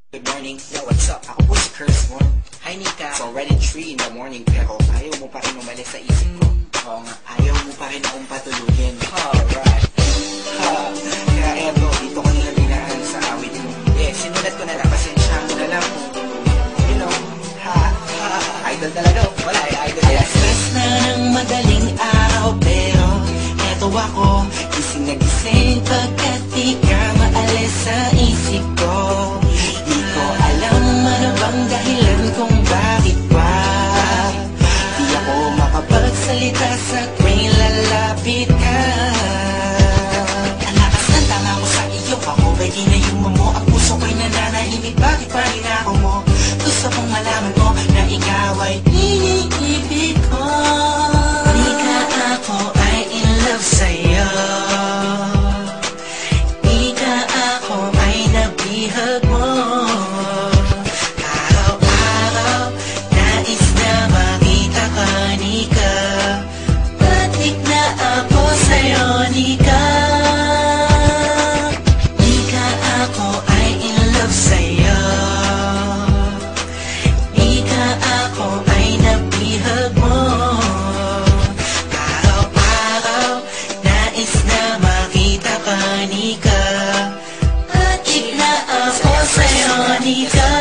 Good morning, yo, what's up? Ako po si Curse Moon. Hi, Nika. It's already 3 in the morning, pero ayaw mo pa rin umalis sa isip ko. Oo nga, ayaw mo pa rin akong patulugin. Alright. Kaya eto, dito ko nila binaan sa awit mo. Sinulat ko na lang, pasensya mo na lang kung, you know, idol talaga. Wala, idol. Alas 3 na ng madaling araw, pero eto ako, gising na gising pagkat di ka maalis sa isip ko. Di ko alam ano bang dahilan kung bakit ba di ako makapagsalita sa tuwing lalapit ka. Ang lakas ng tama ko sa iyo, ako ba'y ginayuma mo? Ang puso ko'y nananahimik, bakit pa rin ako mo? Gusto kong malaman mo na ikaw ay iniibig ko. Di ka ako ay in love sa'yo. Di ka ako ay nabihag mo. Araw-araw nais na makita ka, Nika. Batik na ako sa'yo, Nika. Di ka ako ay in love sa'yo. Di ka ako ay nabihag mo. Araw-araw nais na makita ka, Nika. Batik na ako sa'yo, Nika.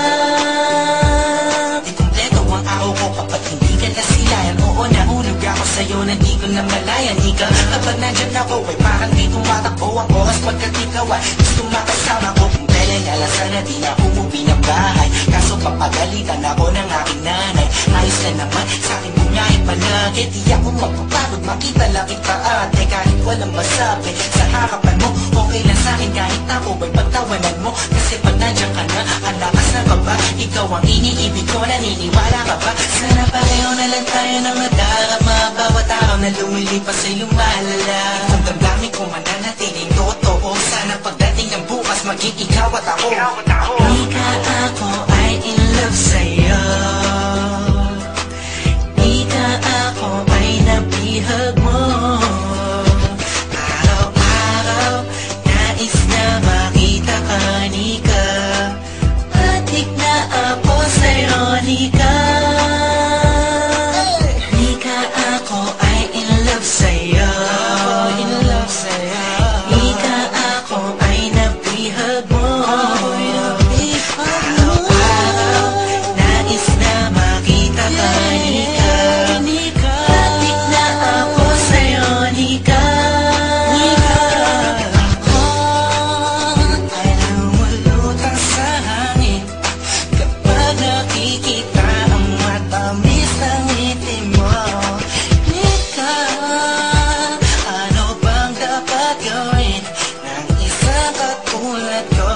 Di kumpleto ang araw ko kapag hindi ka nasilayan. Oo, nahulog ako sa'yo na di ko na malayan, Nika. Kapag nandyan ako ay parang di tumatakbo ang oras pagkat ikaw ay gusto makasama ko. Kung kailan alasan na di na umuwi ng bahay, kaso papagalitan ako ng aking nanay. Ayos na naman sa'kin mo nga ipalagi, di ako magpapagod makita lang kita ate. Kahit walang masabi sa harapan mo, okay lang sa'kin kahit ako ay pagtawanan mo. Kasi pag nandyan ka na, ang lakas na ba ba? Ikaw ang iniibig ko, naniniwala ka ba? Sana pareho na lang tayo ng nadarama. Bawat araw na lumilipas ay lumalala. Itong damdamin ko mananatiling totoo. Sana pagdating ng bukas maging ikaw at ako. Di ka ako ay in love sa'yo. Di ka ako ay nabihag mo. Araw-araw nais na makita ka, Nika. Batik na ako sa'yo, Nika. Di ka ako ay in love sa'yo. Di ka ako ay nabihag mo. Araw-araw nais na makita ka, Nika. Batik na ako sa'yo, Nika. Ako ay lumulutang sa hangin kapag nakikita ang matamis ng ngiti mo. Nika, ano bang dapat gawin ng isang katulad ko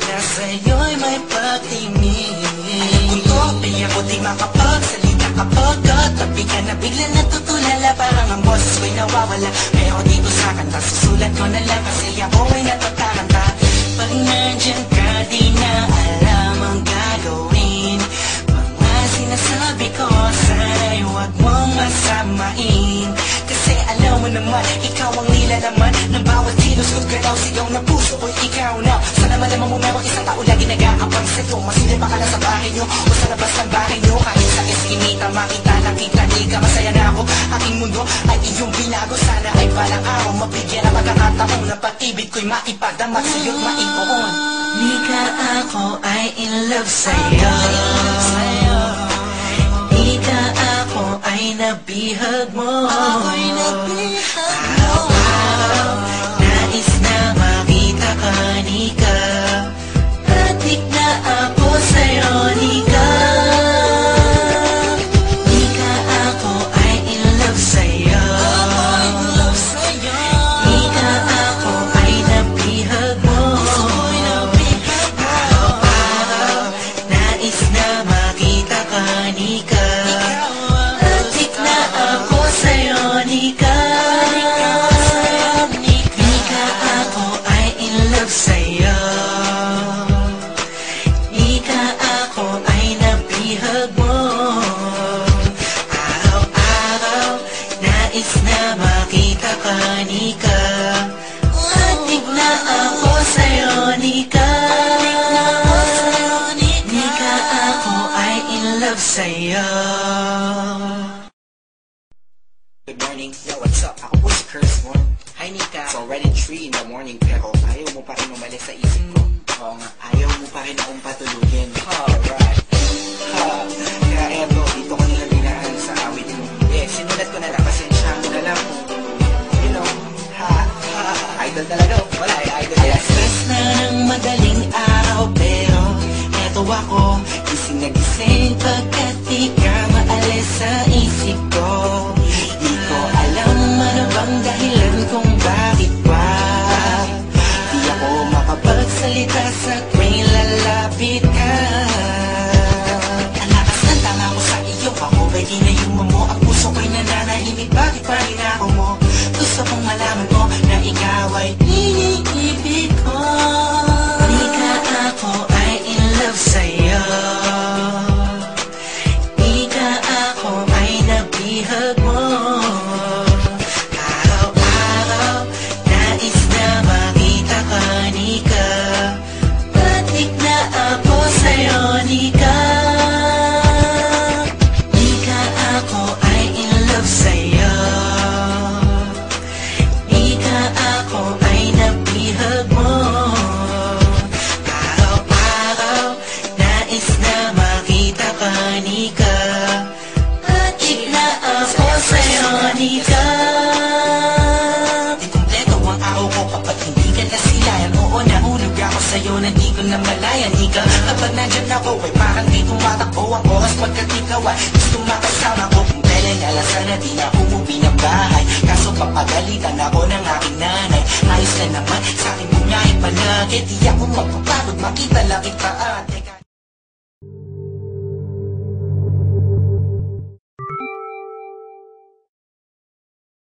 na sa'yo'y may pagtingin? Kung di ako di makapagsalita kapag katabi ka na bigla natutulala, parang ang boses ko'y nawawala. Pero dito sa kanta susulat ko na lang kasi ako ay natataranta. Pag nandyan ka di na alam ang gagawin. Mga sinasabi ko sana'y huwag mong masamain. Kasi alam mo naman, ikaw ang nilalaman ng bawat kilos ko't galaw. Sigaw na puso ko'y ikaw na. Sana malaman mo merong isang tao lagi nag-aabang sa'yo. Masilip ka na sa bahay nyo o sa labas ng bahay nyo. Kahit sa eskinita makita lang kita, Nika. Masaya na ako, aking mundo ay iyong binago. Sana ay balang araw mabigyan ng pagkakataon na pag-ibig ko'y maipagdamag sa'yo't maipoon. Nika, ako ay in love sa'yo. Ika ako ay nabihag mo. Araw-araw nais na makita ka, Nika. Batik na ako sa'yo, Nika. Ika ako ay in love sa'yo. Ika ako ay nabihag mo. Araw-araw nais na makita ka, Nika. Batik na ako sa'yo, Nika. It's already 3 in the morning pero ayaw mo pa rin umalis sa isip ko. Oo nga, ayaw mo pa rin akong patulugin. Alright. Kaya eto, dito ko nila binaan sa awitin mo. Sinulat ko na lang, pasensya mo na lang kung, you know, idol talaga. Wala, idol. Alas 3 na ng madaling araw pero eto ako, gising na gising pagkat di ka maalis sa isip ko. Di ko alam ano bang dahilan kung bakit ba di ako makapagsalita sa tuwing lalapit ka. Ang lakas ng tama ko sa iyo, ako ba'y di na yung mo? Ang puso ko'y nananahimik, bakit pa rin ako mo? Gusto kong malaman mo na ikaw ay iniibig ko. Di ka ako ay in love sa'yo, di ka ako ay nabihag mo. Araw-araw nais na makita ka, di ka batik na ako sa'yo, di ka. Di ka ako ay in love sa'yo, di ka ako ay nabihag mo. Araw-araw nais na makita ka, di ka batik na ako sa'yo, di ka. Di kumpleto ang araw ko kapag hindi ka nasilayan. Oo, nahulog ako sa'yo na di ko na malayan, di ka. Kapag nandyan ako ay parang di tumatakbo ang oras pagkat ikaw ay gusto makasama ko. Kung kailan alasan na di na umuwi ng bahay, kaso papagalitan ako ng aking nanay. Ayos na naman sa akin mo nga ipalagi, di ako magpapagod makita lang kita ate.